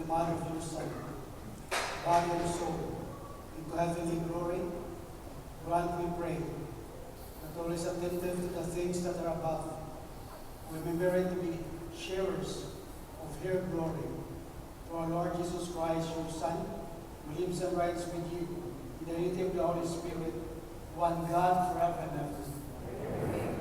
mother of your Son, body and soul, into heavenly glory. Grant, we pray, not always attentive to the things that are above, we may merit to be sharers of your glory. Through our Lord Jesus Christ, your Son, who lives and reigns with you in the unity of the Holy Spirit, one God forever and ever. Amen.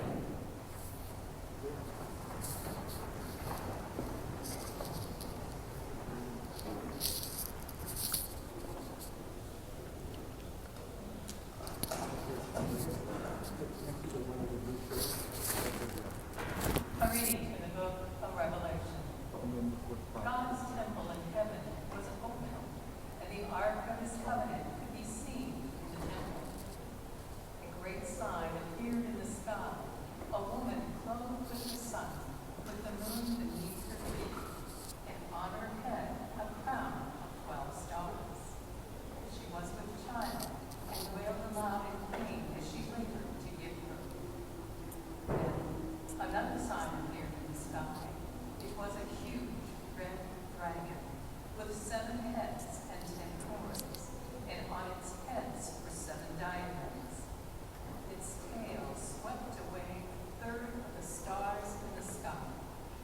A reading from the book of Revelation. God's temple in heaven was open, and the ark of his covenant could be seen in the temple. A great sign appeared in the sky, a woman clothed with the sun, with the moon beneath her feet, and on her head a crown of 12 stars. She was with child, and wailed aloud in pain as she labored to give birth. Then another sign appeared in the sky. It was a huge red dragon with 7 heads and 10 horns, and on its heads were 7 diadems. Its tail swept away a third of the stars in the sky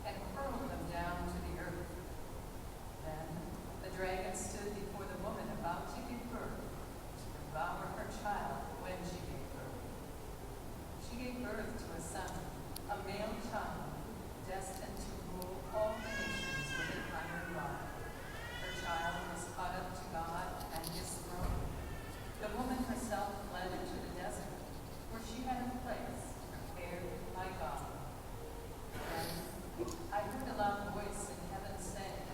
and hurled them down to the earth. Then the dragon stood before the woman about to give birth to devour her child when she gave birth. She gave birth to a son, a male child, destined to rule all the nations with an iron rod. Her child was caught up to God and his throne. The woman herself fled into the desert, where she had a place prepared by God. Then I heard a loud voice in heaven say,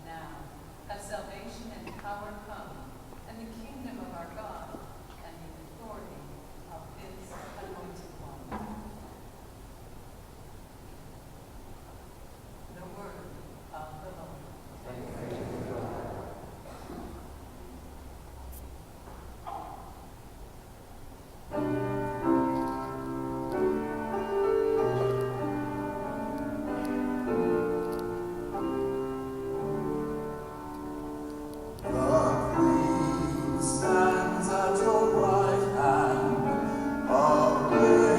"Now have salvation and power come, and the kingdom of our God, and the authority of his anointed one." The word of the Lord. The Queen stands at your right hand, arrayed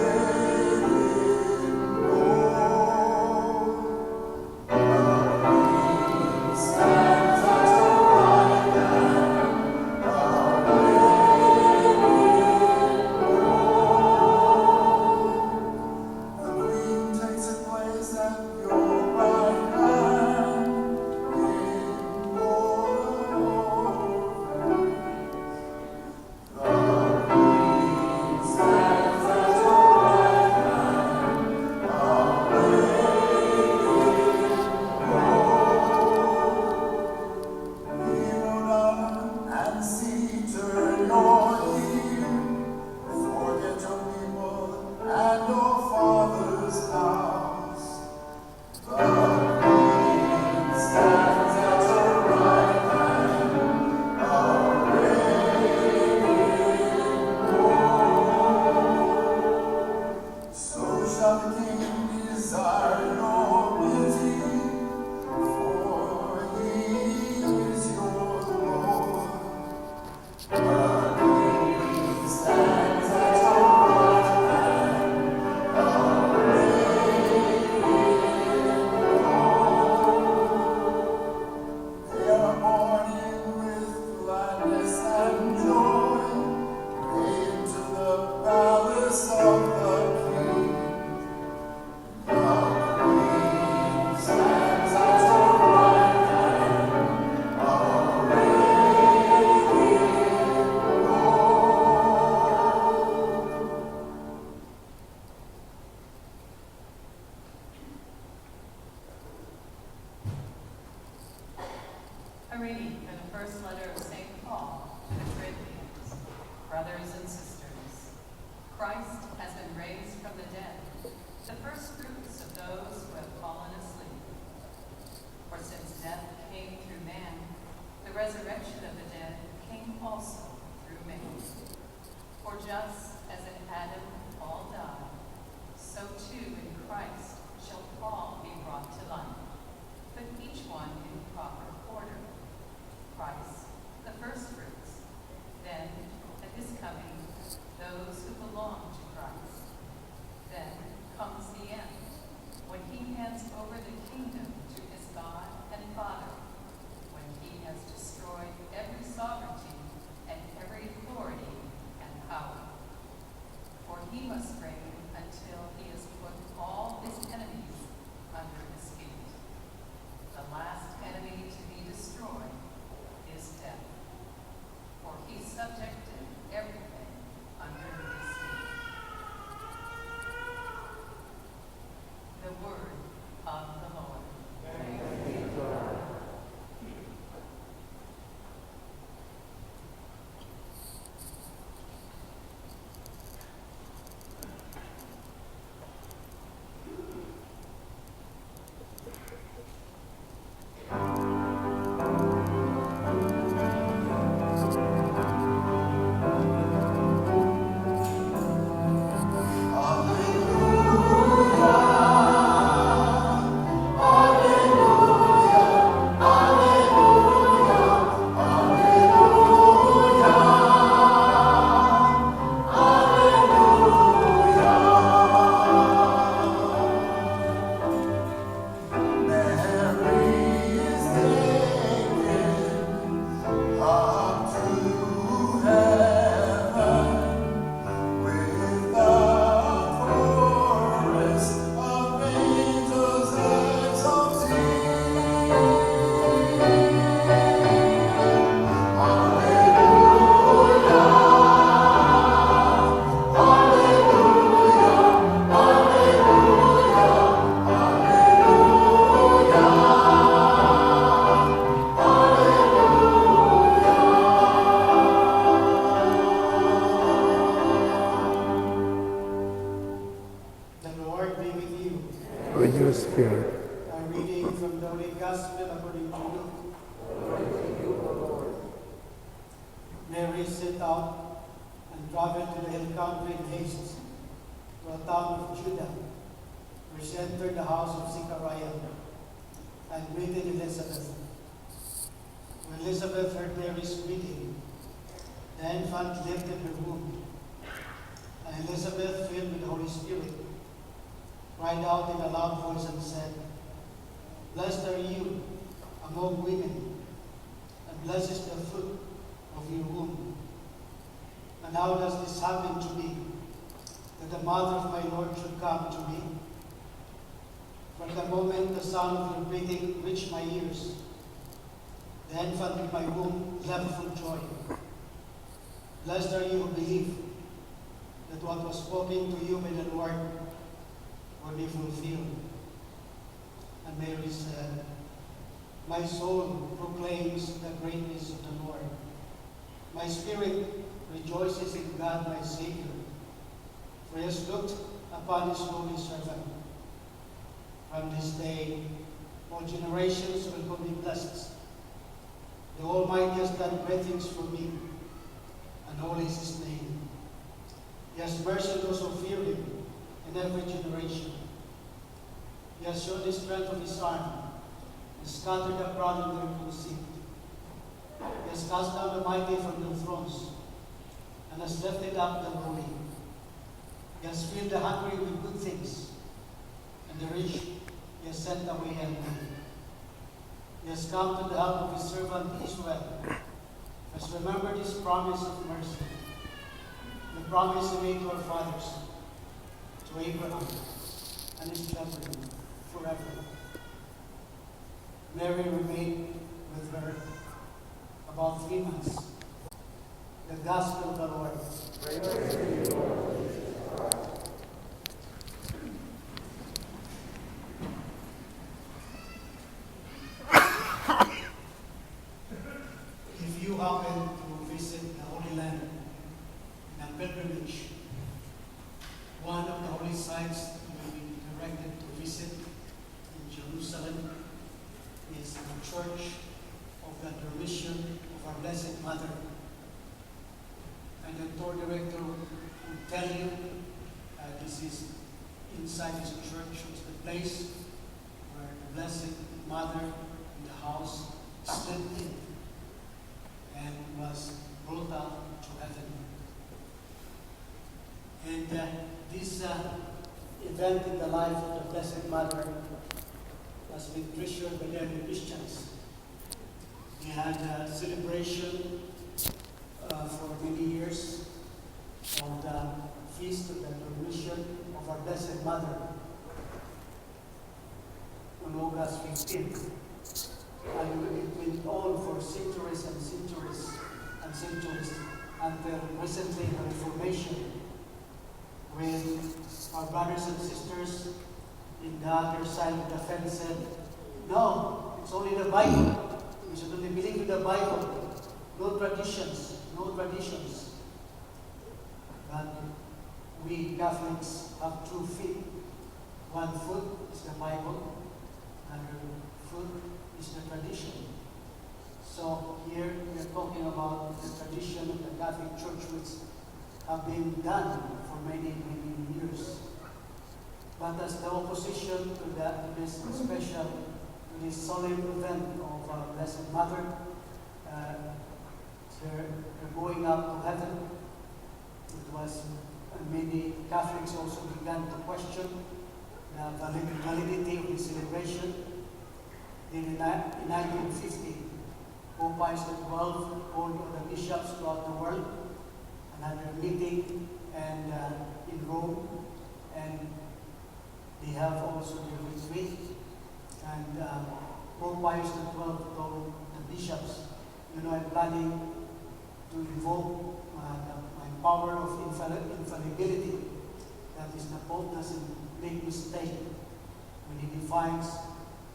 in gold. The Queen stands at your right hand, arrayed in gold. The Queen takes her place at your right hand, in gold. The Queen stands at your right hand, arrayed in gold. Kneel down and see, turn your ear, forget your people and your father's house. The Queen stands at your right hand, arrayed in gold. So shall the King desire your beauty, for he is your Lord. The Queen stands at your right hand, arrayed in gold. They are born in with gladness and joy, into the palace of the King. The Queen stands at your right hand, arrayed in gold. A reading from the first letter of St. Paul to the Corinthians. Brothers and sisters, Christ has been raised from the dead, the first fruits of those who have fallen asleep. For since death came through man, the resurrection of the dead came also through man. For just as in Adam all died, so too in Christ shall all be brought to life, but each one in proper Mary set out and traveled to the hill country in haste to a town of Judah, where she entered the house of Zechariah and greeted Elizabeth. When Elizabeth heard Mary's greeting, the infant leaped in her womb, and Elizabeth, filled with the Holy Spirit, cried out in a loud voice and said, "Blessed are you among women, and blessed is the fruit of your womb. And how does this happen to me, that the mother of my Lord should come to me? From the moment the sound of your greeting reached my ears, the infant in my womb leapt for joy. Blessed are you who believe that what was spoken to you by the Lord will be fulfilled." And Mary said, "My soul proclaims the greatness of the Lord. My spirit rejoices in God my Savior, for he has looked upon his holy servant. From this day, all generations will call me blessed. The Almighty has done great things for me, and holy is his name. He has mercy on those who fear him in every generation. He has shown the strength of his arm, and scattered the proud in their conceit. He has cast down the mighty from their thrones, and has lifted up the lowly. He has filled the hungry with good things, and the rich he has sent away empty. He has come to the help of his servant Israel, has remembered his promise of mercy, the promise he made to our fathers, to Abraham and his children forever." Mary remained with her about 3 months. The Gospel of the Lord. Praise to you, Lord. If you happen to visit the Holy Land in a pilgrimage, one of the holy sites you will be directed to visit in Jerusalem is the Church of the Dormition of our Blessed Mother. And the tour director will tell you this is inside this church, is the place where the Blessed Mother in the house slipped in and was brought up to heaven. And this event in the life of the Blessed Mother has been treasured by the early Christians. They had a celebration for many years of the feast of the Dormition of our Blessed Mother on August 15th. And it went on for centuries and centuries and centuries until recently the Reformation, when our brothers and sisters in the other side of the fence said, "No, it's only the Bible. We should only believe in the Bible. No traditions, no traditions." But we Catholics have 2 feet. One foot is the Bible, another foot is the tradition. So here we are talking about the tradition of the Catholic Church, which have been done for many, many years. But as the opposition to this special, to this solemn event of our Blessed Mother, they're going up to heaven. It was many Catholics also began to question the validity of the celebration. In 1950, Pope Pius XII called all the bishops throughout the world and had a meeting in Rome, and they have also their retreat. And Pope Pius XII told the bishops, I'm planning to invoke my power of infallibility. That is, the Pope doesn't make mistake when he defines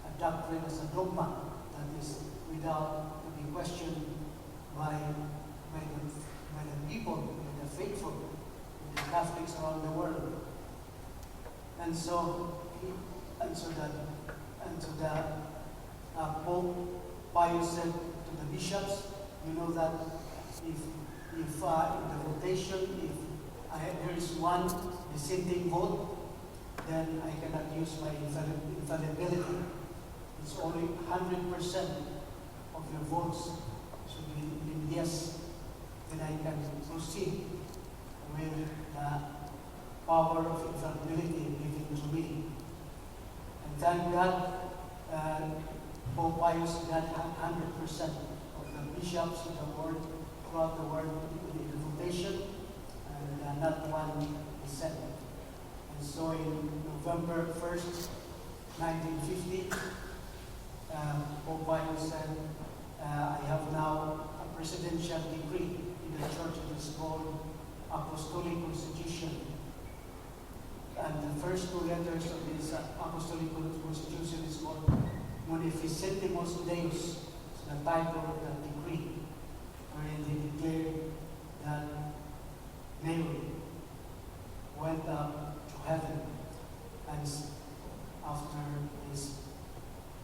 a doctrine as a dogma that is without to be questioned by the people, by the faithful, by the Catholics around the world. And so the Pope Pius said to the bishops, that if if in the votation, if there is one dissenting vote, then I cannot use my infallibility. It's only 100% of your votes should be yes, then I can proceed with the power of infallibility given to me. And thank God, Pope Pius got 100% of the bishops of the world, throughout the world in the votation, and not one dissent. And so in November 1st, 1950, Pope Pius said, I have now a presidential decree in the church that is called Apostolic Constitution. And the first two letters of this Apostolic Constitution is called Munificentimus Deus, the title of the decree, wherein they declared that Mary went up to heaven, and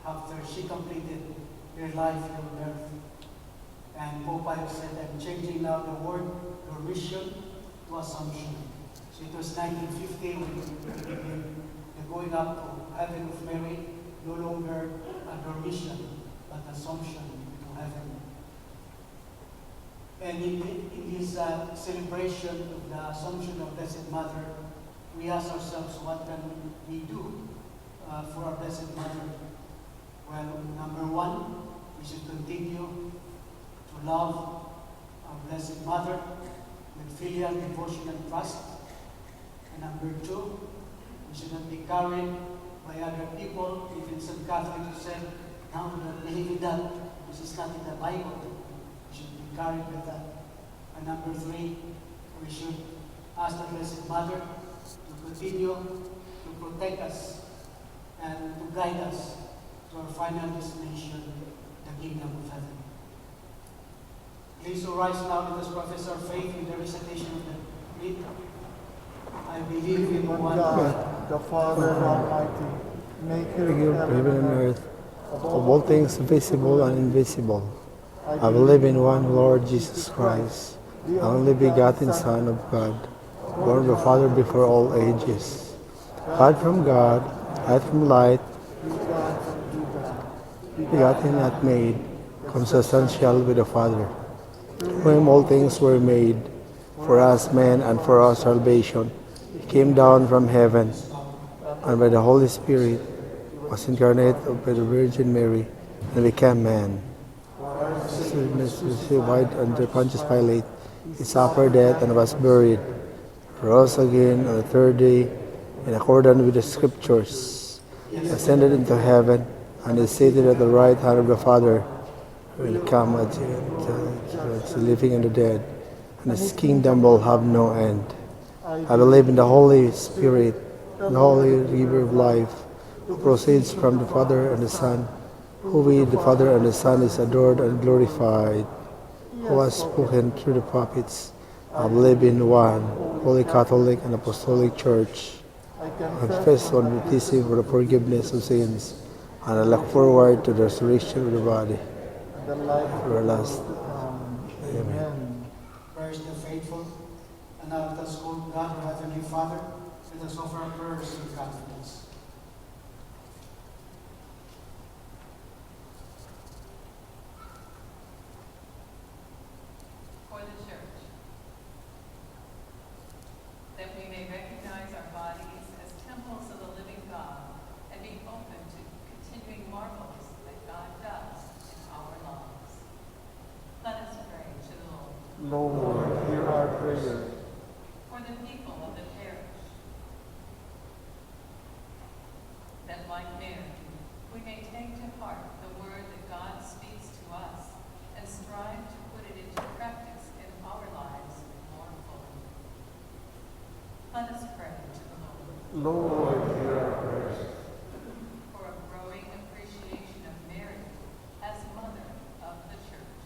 after she completed her life here on earth. And Pope Pius said, I'm changing now the word dormition to assumption. So it was 1950 when the going up to heaven of Mary, no longer a dormition, but assumption to heaven. And in this celebration of the Assumption of Blessed Mother, we ask ourselves, what can we do for our Blessed Mother? Well, number one, we should continue to love our Blessed Mother with filial devotion and trust. And number two, we should not be carried by other people, even some Catholics who said, no, we don't believe in that. This is not in the Bible. We should be carried with that. And number three, we should ask the Blessed Mother to continue to protect us and to guide us to our final destination, the kingdom of heaven. Please rise now. Let us profess our faith in the recitation of the creed. I believe in one God, the Father Almighty, maker Maker of of heaven and earth, of all things visible and invisible. I believe in one Lord Jesus Christ, the only begotten Son of God, born of the Father before all ages. God from God, light from light, begotten not made, consubstantial with the Father. When all things were made, for us men and for our salvation, He came down from heaven, and by the Holy Spirit was incarnate by the Virgin Mary, and became man. Survived under Pontius Pilate, He suffered death and was buried, rose again on the third day, in accordance with the Scriptures, ascended into heaven, and is seated at the right hand of the Father, will come at the living and the dead, and His kingdom will have no end. I believe in the Holy Spirit, the Holy River of life, who proceeds from the Father and the Son, who with the Father and the Son is adored and glorified, who has spoken through the prophets. I believe in one Holy Catholic and Apostolic Church. I confess on baptism for the forgiveness of sins, and I look forward to the resurrection of the body. the life Everlasting. Amen. prayers of the faithful. And now let us call God, our Heavenly Father. Let us offer our prayers in confidence. For the Church, that we may recognize our bodies as temples of the living God and be open to continuing marvels that God does in our lives. Let us pray to the Lord. Lord, hear our prayer. For the people of the parish, that like Mary, we may take to heart the word that God speaks to us and strive to put it into practice in our lives more fully. Let us pray to the Lord. Lord, hear our prayers. For a growing appreciation of Mary as Mother of the Church.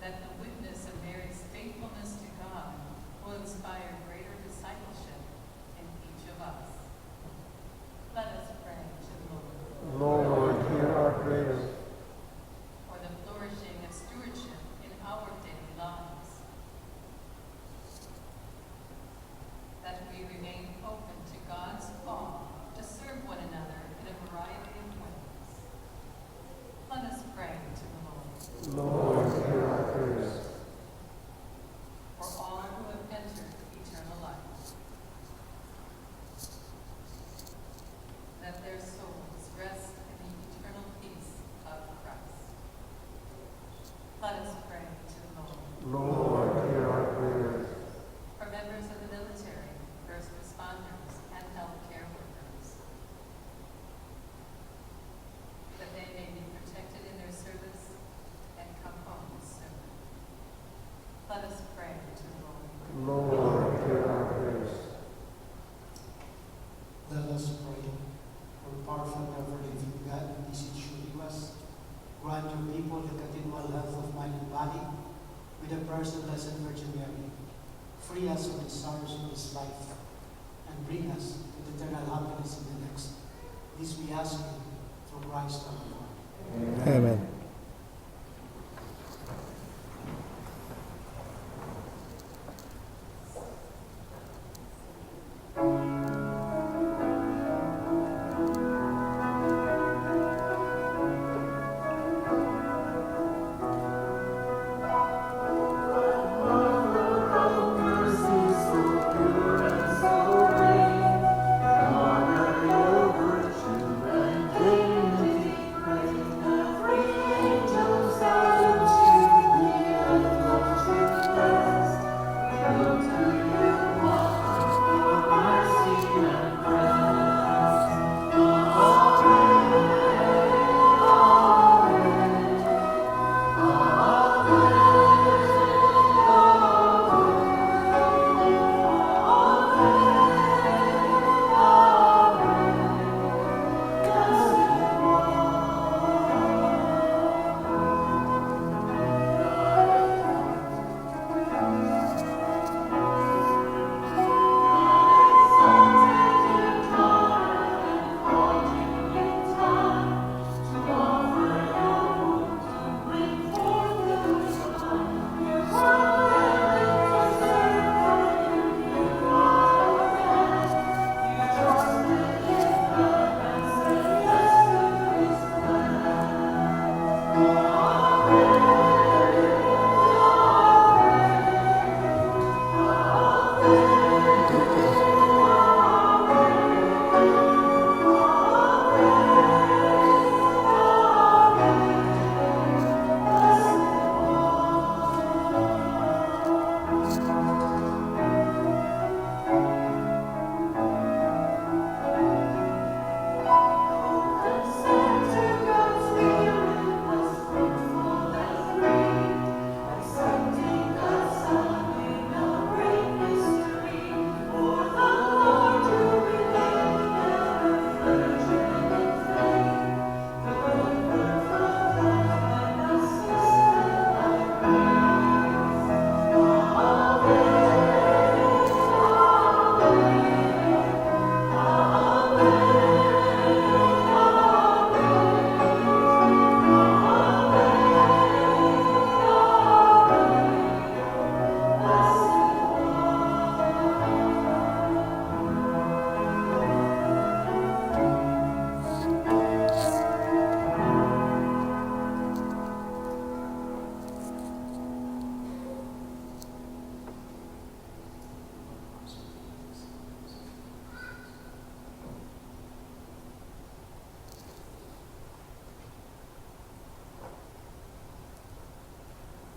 That the witness of Mary's faithfulness to God will inspire greater discipleship in each of us. Let us pray to the Lord. Lord, hear our prayers. For the flourishing of stewardship grant your people the continual health of mind and body with the prayers of Blessed Virgin Mary. Free us from the sorrows of this life and bring us to the eternal happiness in the next. This we ask you through Christ our Lord. Amen.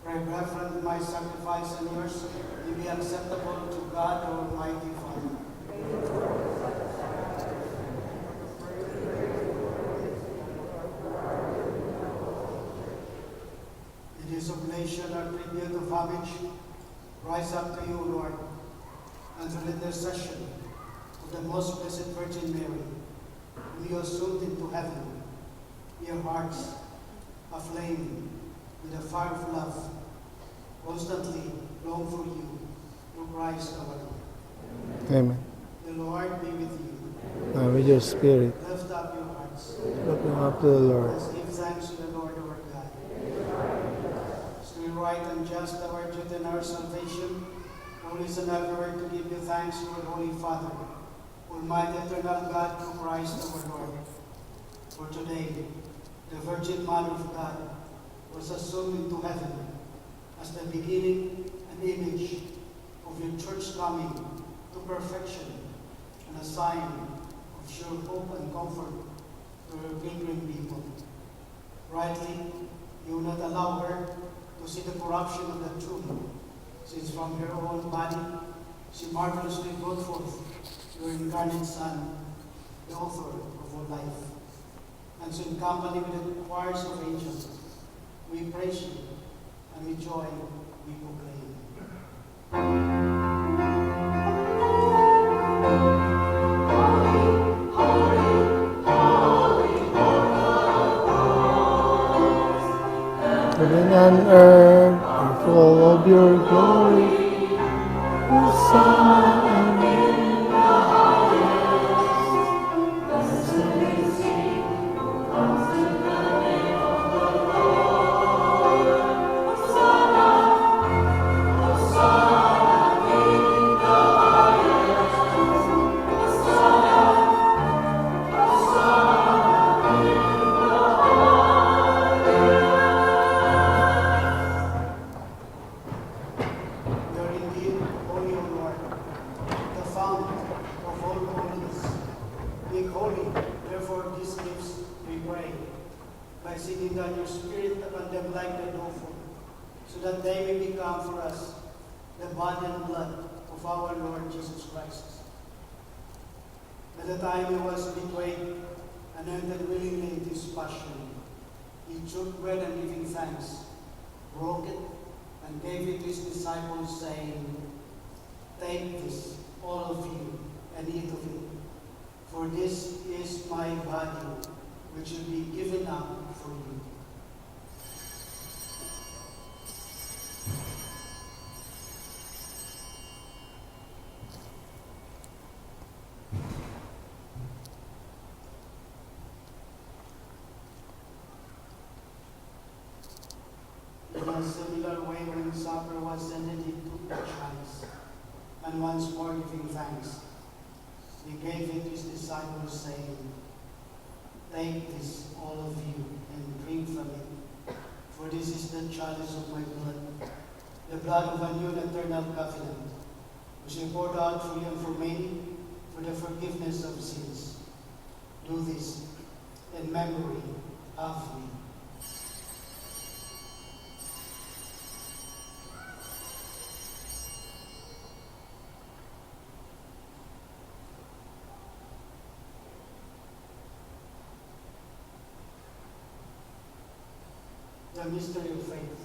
Pray, brethren, my sacrifice and yours may be acceptable to God, our Almighty Father. It is oblation or tribute of homage rise up to you, Lord, and through the intercession of the most blessed Virgin Mary, whom you assumed into heaven, your hearts aflame with the fire of love, constantly long for you, through Christ our Lord. Amen. The Lord be with you. And with your spirit, Lift up your hearts. looking up to the Lord. Let's give thanks to the Lord our God. Still right and just our duty and our salvation, always and everywhere to give you thanks, Lord, Holy Father, Almighty eternal God, through Christ our Lord. For today, the Virgin Mother of God was assumed into heaven as the beginning and image of your church coming to perfection and a sign of sure hope and comfort to your pilgrim people. Rightly, you will not allow her to see the corruption of the tomb, since from her own body she marvelously brought forth your incarnate Son, the author of all life. And so in company with the choirs of angels, we praise you, and with joy we proclaim. Holy, holy, holy Lord of hosts, Heaven and earth are full of your glory. Hosanna in the highest. Blessed is he who comes in the name of the Lord. Hosanna, Hosanna in the highest. Hosanna, Hosanna in the You are indeed holy, O Lord, the fount of all holiness. Make holy, therefore, these gifts, we pray, by sending down your Spirit upon them like the dawful, so that they may become for us the body and blood of our Lord Jesus Christ. At the time he was betrayed and entered willingly into his passion, he took bread and giving thanks, broke it, and gave it to his disciples, saying, "Take this, all of you, and eat of it, for this is my body, which will be given up for you." In a similar way, when supper was ended, he took the chalice, and once more giving thanks, he gave it to his disciples, saying, "Take this, all of you, and drink from it, for this is the chalice of my blood, the blood of a new and eternal covenant, which is poured out for you and for many for the forgiveness of sins. Do this in memory of me." The mystery of faith.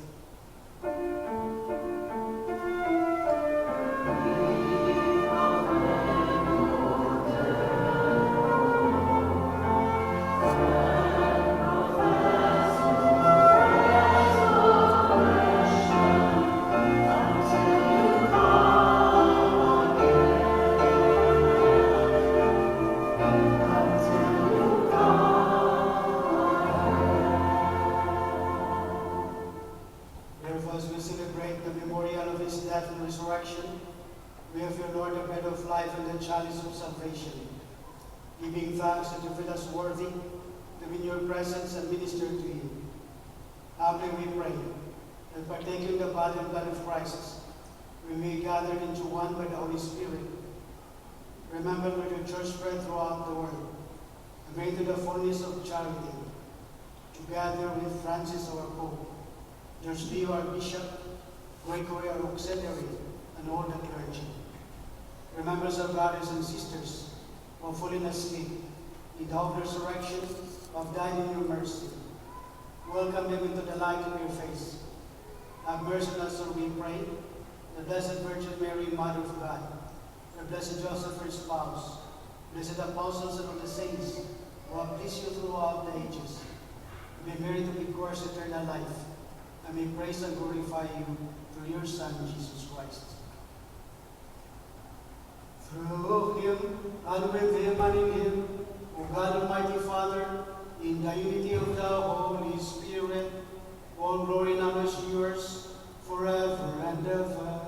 Therefore, as we celebrate the memorial of his death and resurrection, we have your Lord, the bread of life and the chalice of salvation, giving thanks that you feel us worthy to be in your presence and minister to you. Humbly we pray that partaking the body and blood of Christ, we may gather into one by the Holy Spirit. Remember with your church spread throughout the world, and made to the fullness of charity, together with Francis our Pope, George Leo our Bishop, Gregory our Auxiliary, and all the clergy. Remember our brothers and sisters who have fallen asleep in the hope of resurrection, who have died in your mercy. Welcome them into the light of your face. Have mercy on us, Lord, we pray. The Blessed Virgin Mary, Mother of God, the Blessed Joseph, her spouse, blessed apostles and all the saints who have pleased you throughout the ages, may merit to be course eternal life, and may praise and glorify you through your Son, Jesus Christ. Through him, and with him, and in him, O God Almighty Father, in the unity of the Holy Spirit, all glory and honor is yours forever and ever.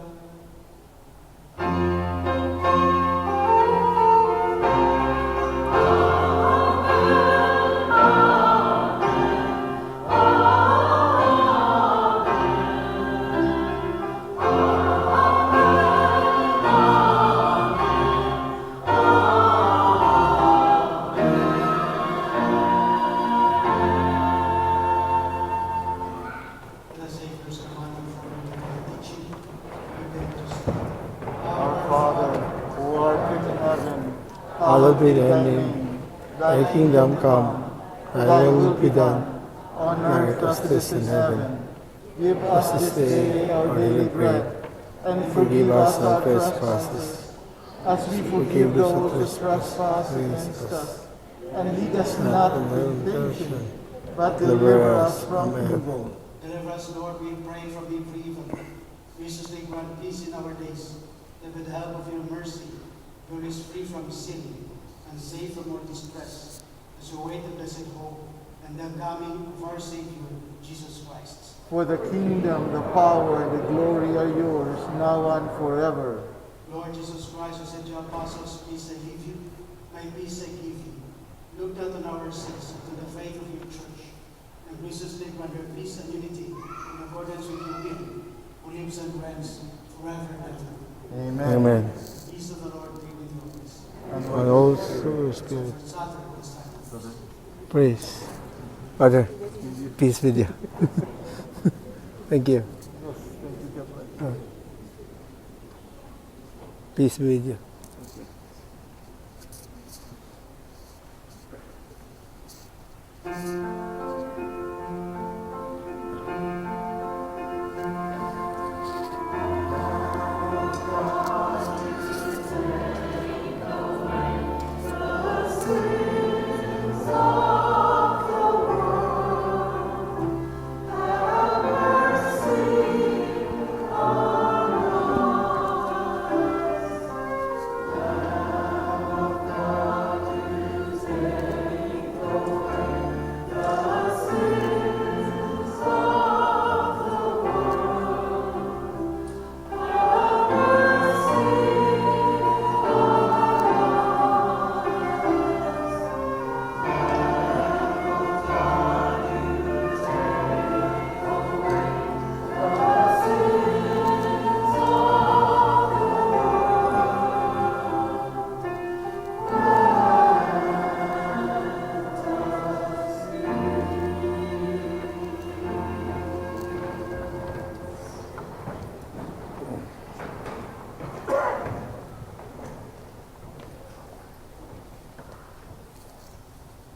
The Savior's commandment for the teaching, Our Father, who art in heaven, Hallowed be thy name. Thy kingdom come, thy will be done, on earth as it is in heaven. Give us this day our daily bread, and forgive us our trespasses, as we forgive those who trespass against us. And lead us not into temptation, but deliver us from evil. Deliver us, Lord, we pray, from every evil. Graciously grant peace in our days, that with the help of your mercy, you is free from sin and safe from all distress, as you await the blessed hope and the coming of our Savior, Jesus Christ. For the kingdom, the power, and the glory are yours, now and forever. Lord Jesus Christ, who said to your apostles, peace I leave you, my peace I give you. Look not on our sins, but on the faith of your church, and graciously grant her peace and unity in accordance with your will, who lives and reigns forever and ever. Amen. Amen. The peace of the Lord be with you always. And also your spirit. For Saturday, this time. Praise. Father, peace with you. Thank you. Peace be with you.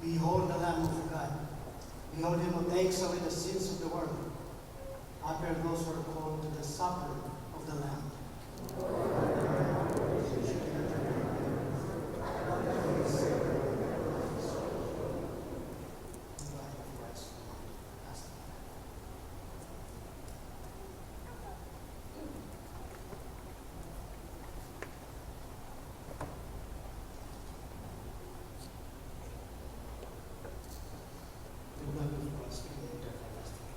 Behold the Lamb of God. Behold him who takes away the sins of the world. Happy are those who are called to the supper of the Lamb. The blood of Christ, give me everlasting life.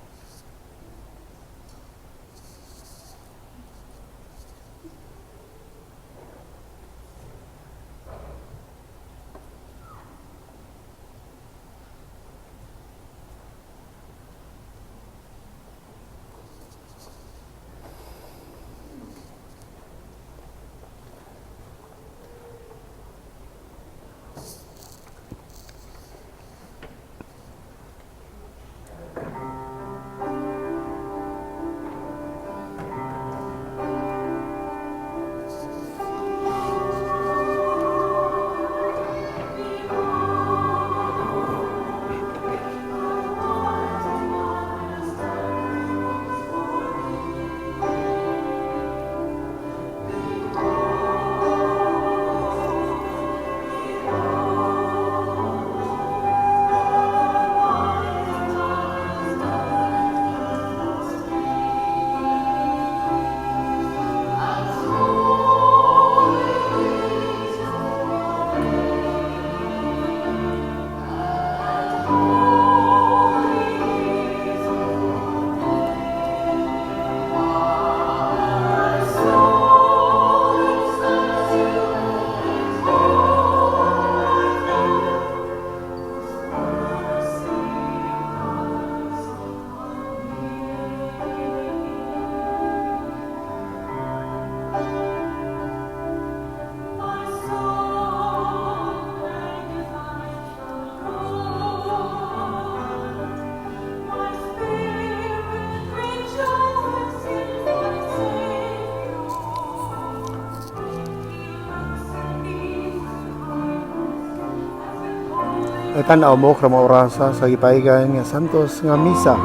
Tanaw mo kramo orasa sa gipaigan nga Santos nga Misa.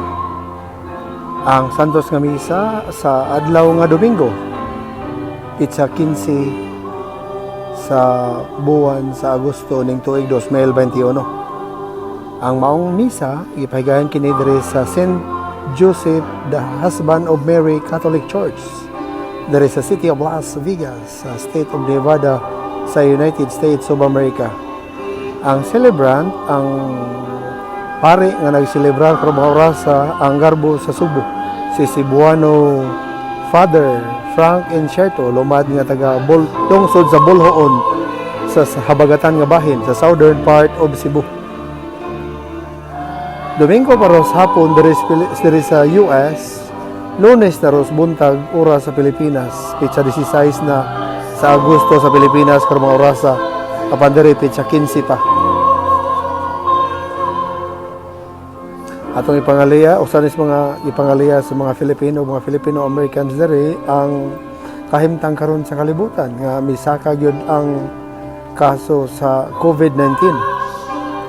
Ang Santos nga Misa sa adlaw nga Domingo. Pitsa 15 sa buwan sa Agosto ning tuig 2021. Ang maong misa gipaigayan kini diri sa St. Joseph, the husband of Mary Catholic Church. There is a city of Las Vegas, sa state of Nevada, sa United States of America. Ang celebrant, ang pare nga nagselebrar karong mga oras sa Angarbo sa Subo, si Cebuano Father Frank Encherto, lumad nga taga tungsod sa Bolhoon sa habagatan nga bahin sa southern part of Cebu. Domingo paros hapon diri sa US, Lunes na ros buntag oras sa Pilipinas, pitsa 16 na sa Agosto sa Pilipinas karong mga oras sa apan diri pitsa 15 pa. Atong ipangaliya, usa nis mga ipangaliya sa mga Filipino Americans diri ang kahimtang karon sa kalibutan nga misaka gyud ang kaso sa COVID-19.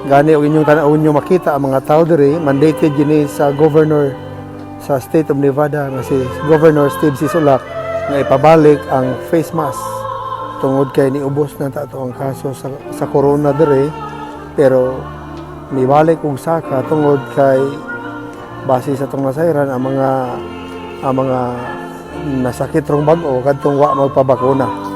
Gani og inyong tan-awon nyo makita ang mga tao diri mandated gini sa governor sa state of Nevada nga si Governor Steve Sisolak nga ipabalik ang face mask tungod kay niubos na tato ang kaso sa corona diri, pero mibalik og saka tungod kay base sa tong nasayran ang mga nasakit rong bag-o kadtong wa magpabakuna.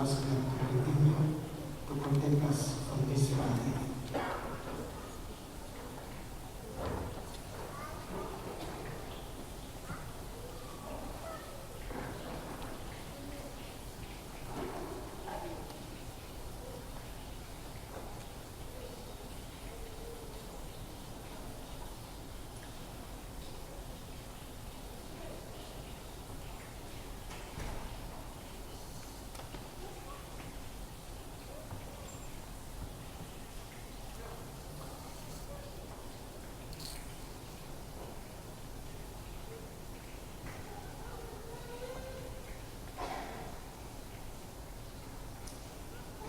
us again to continue to protect us from this reality.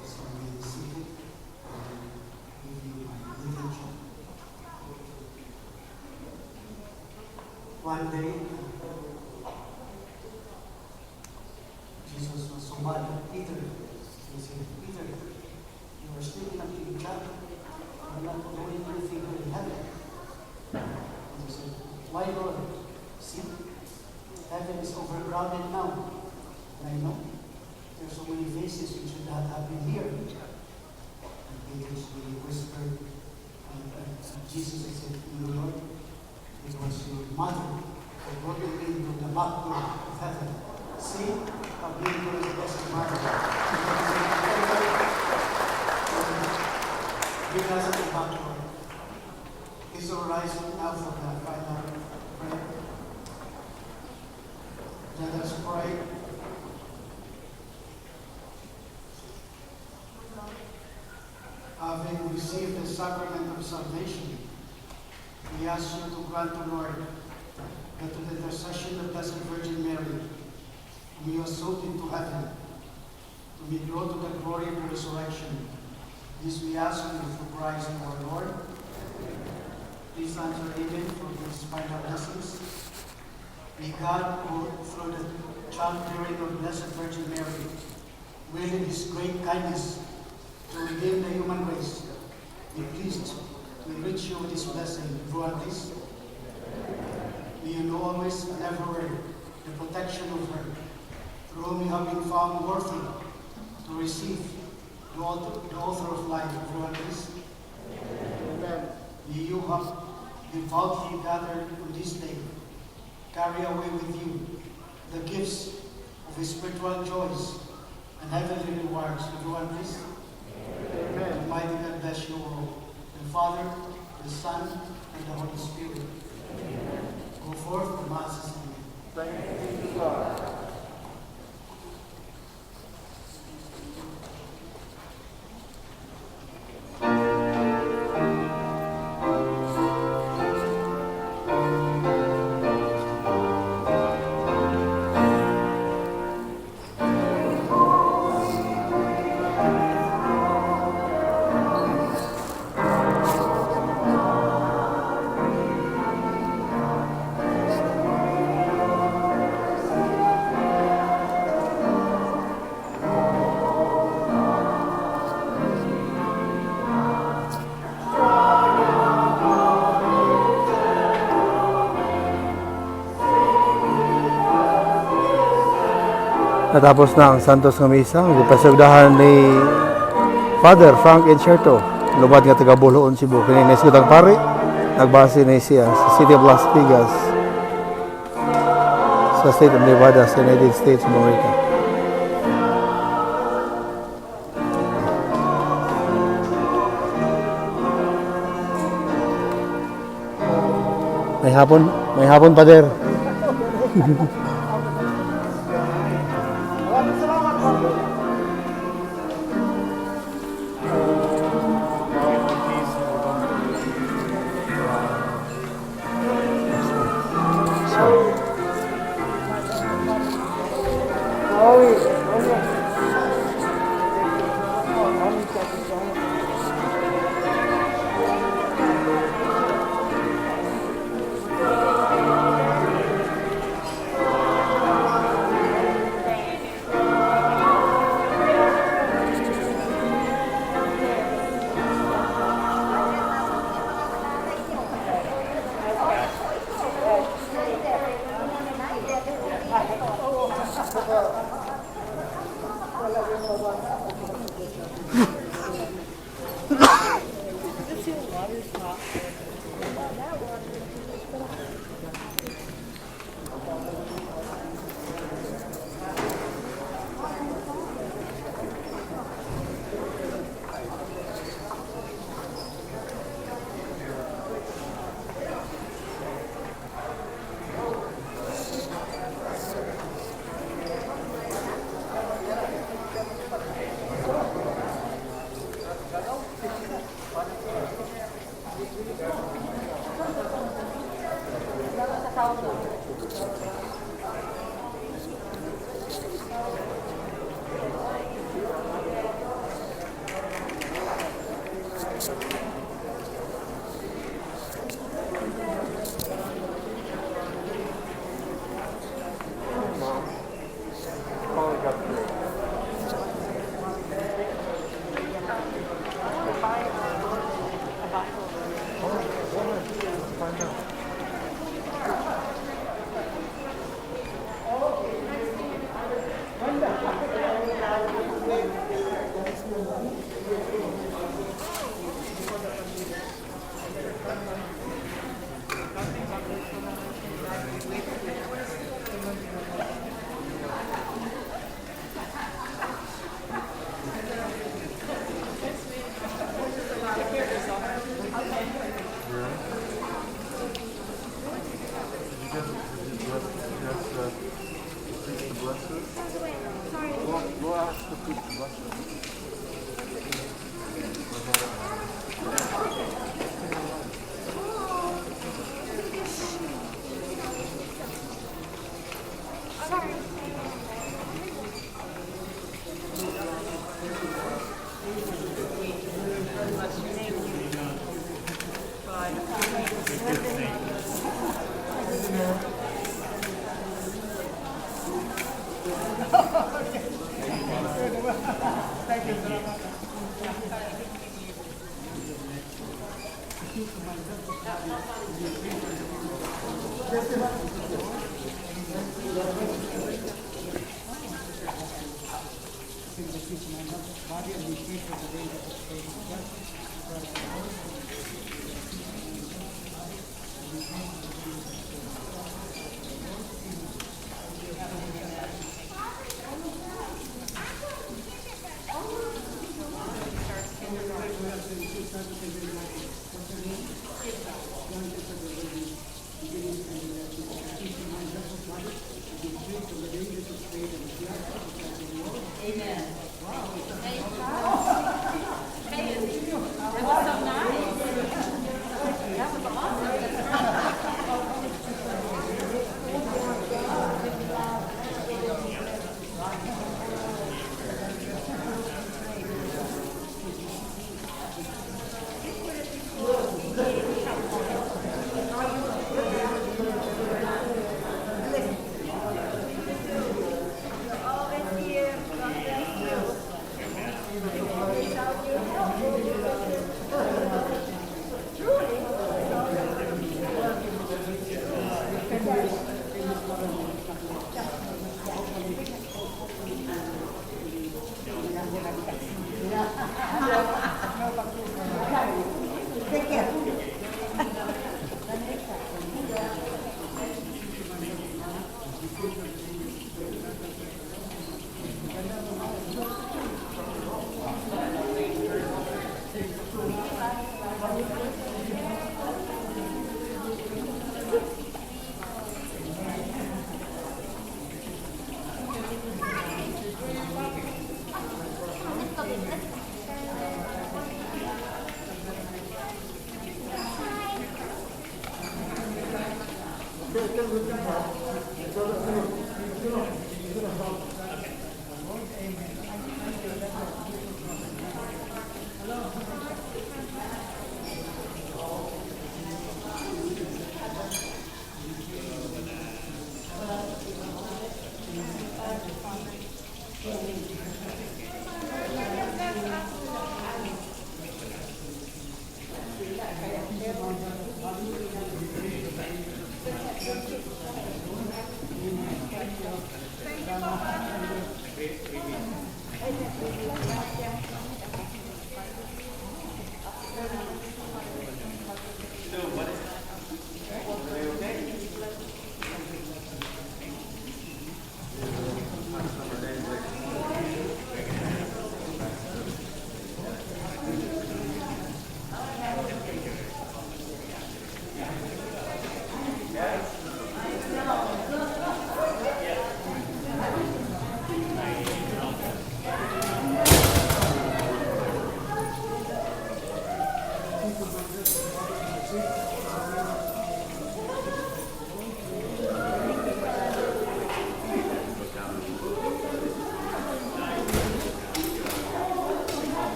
So may be seated and give you my literature. One day, Jesus was so mad at Peter. He said, Peter, you are still in a big job. You are not doing anything good in heaven. And he said, why, Lord? See, heaven is overcrowded now. And I know there are so many faces which should not have been here. And Peter really whispered, and Jesus said, you Lord, it was your mother who brought you into the back door of heaven. See how beautiful is the Blessed Mother. Bring us at the back door. Is all rising now for the final prayer. Let us pray. Having received the sacrament of salvation, we ask you to grant, O Lord, that to the intercession of Blessed Virgin Mary, whom you assumed into heaven, to be brought to the glory of the resurrection. This we ask you through Christ our Lord. Please answer amen for these final blessings. May God, who through the childbearing of Blessed Virgin Mary, will in his great kindness to redeem the human race, be pleased to enrich you with his blessing throughout this. May you know always and everywhere the protection of her, through whom you have been found worthy to receive the author of life throughout this. Amen. May you have devoutly gathered on this day, carry away with you the gifts of his spiritual joys and heavenly rewards throughout this. Amen. Almighty God bless you all, the Father, the Son, and the Holy Spirit. Amen. Go forth, the Mass is ended. Thank you, God. Natapos na ang Santos nga Misa, ang gipasugdahan ni Father Frank Encherto, lubad nga taga Buloon, Cebu. Kini naisgutang pare, nagbase na siya sa City of Las Vegas, sa State of Nevada, sa United States of America. May hapon, Pader.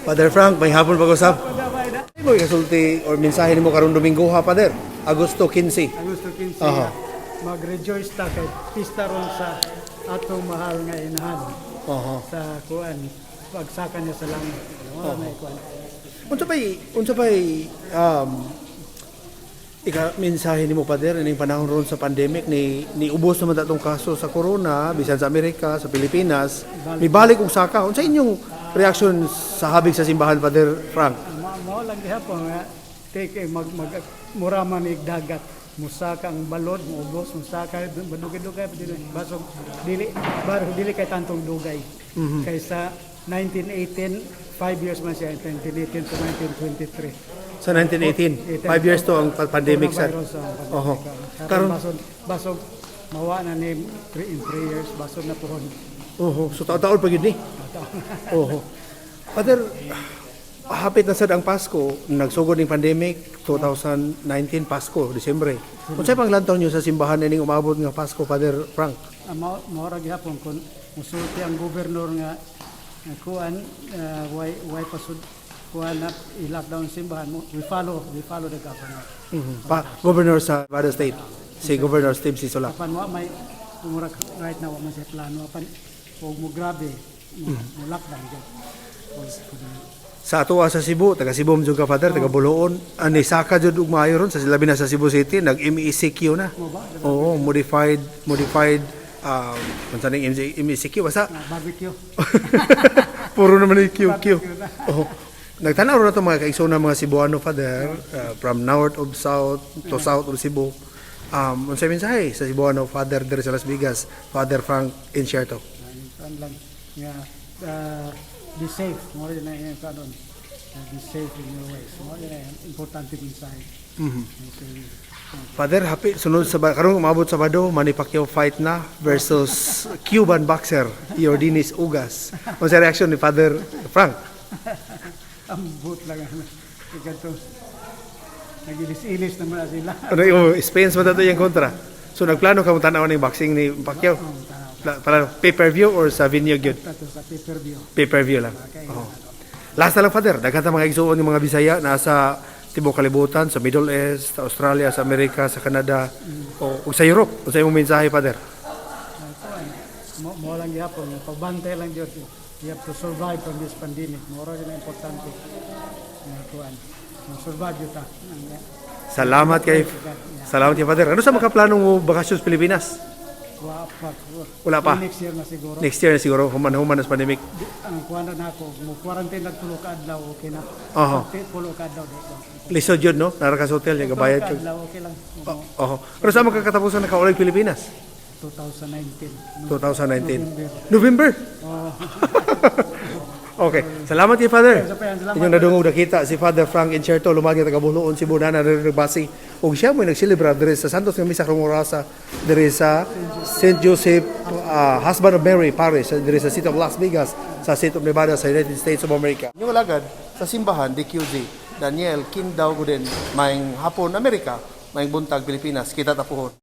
Father Frank, may hapon pag-usap. Mo kasulti or mensahe nimo karon Domingo ha, Father? Agosto 15. Agosto 15 Aha. mag-rejoice ta kay pista ron sa atong mahal nga inahan Oho. sa kuan pagsaka niya sa langit. Wala na kuan. Unsa pa'y mensahe nimo, Father, ining panahon ron sa pandemic ni ubos naman datong kaso sa corona bisan sa Amerika, sa Pilipinas, mibalik og saka. Unsa inyong reaction sa habig sa simbahan, Father Frank? Mao lang gihapon nga take muraman ig dagat musaka ang balod moubos musaka madugay-dugay basog dili kay tantong dugay kaysa 1918 5 years man siya 1918 to 1923 Sa 1918, 5 years to ang pandemic, sir. coronavirus ang pandemic. Oho. Karon Karon basog mawa na ni in 3 years basog na pohon. oho, so taon-taon pa gyud ni. Oho. Father, hapit na sad ang Pasko, nagsugod ning pandemic 2019 Pasko, Disyembre. Unsay pang lantaw niyo sa simbahan ining umabot nga Pasko, Father Frank? Mao ra gihapon kun musulti ang gobernador nga kuan why pasud kuan na i-lockdown simbahan mo we follow the government. Governor sa Nevada State, si Governor Steve Sisolak. Apan wa may murag right now wa man siya plano apan og mo grabe mo lockdown gyud. Sa atoa sa Cebu, taga Cebu mo ka, Father, taga Buloon, ani saka jud ug maayo ron sa labi na sa Cebu City, nag-MECQ na. Mo ba? Oo, modified unsa ning MECQ basta Barbecue. puro naman ni QQ. Oh. Nagtanaw na ito mga kaigsoon ng mga Cebuano, Father, from north of south to south of Cebu. Unsay mensahe sa Cebuano, Father, diri sa Las Vegas, Father Frank Incierto. Kuan lang nga be safe mo rin na yung kanon. Be safe in your ways. Mo rin na importante mensahe. Father, happy sunod sa karong umabot sa Sabado, Manny Pacquiao fight na versus Cuban boxer Yordenis Ugas. Unsay reaction ni Father Frank? Ang boot lang ganito. Nagilis-ilis naman na sila. Ano yung Spence mo dato yung kontra? So nagplano ka mo tanaw ng boxing ni Pacquiao? Para pay-per-view or sa venue gyud? Tato sa pay-per-view. Pay-per-view lang. Oh. Last na lang, Father, daghan ta mga igsuon ng mga Bisaya nasa tibok kalibutan, sa Middle East, sa Australia, sa Amerika, sa Canada, o sa Europe. Unsay imong mensahe, Father? Mo lang gihapon, pagbantay lang gyud. You have to survive from this pandemic. Mo rin na importante. Nga kuan. Survive yun ta. Salamat kay Father. Ano sa mga plano mo bakasyon sa Pilipinas? Wala pa. Next year na siguro. Next year na siguro, human na sa pandemic. Ang kuan na ako, mo quarantine na tulo ka adlaw okay na. Oho. Tulo ka adlaw dito. Lisod yun, no? Nara ka sa hotel, yung gabayad Tulo ko. ka adlaw okay lang. Oho. Pero sa mga katapusan na kaulag Pilipinas? 2019. 2019. November? Okay. Salamat kay Father. Inyong nadungog nakita si Father Frank Incierto lumagi taga Buloon, Cebu na nagbasi. Ug siya mo nagselebrar diri sa Santos nga Misa Cromorasa diri sa St. Joseph Husband of Mary Parish diri sa City of Las Vegas sa State of Nevada sa United States of America. Yung lagad sa simbahan DQZ Daniel Kindaw Guden maing hapon Amerika, maing buntag Pilipinas kita tapuhon.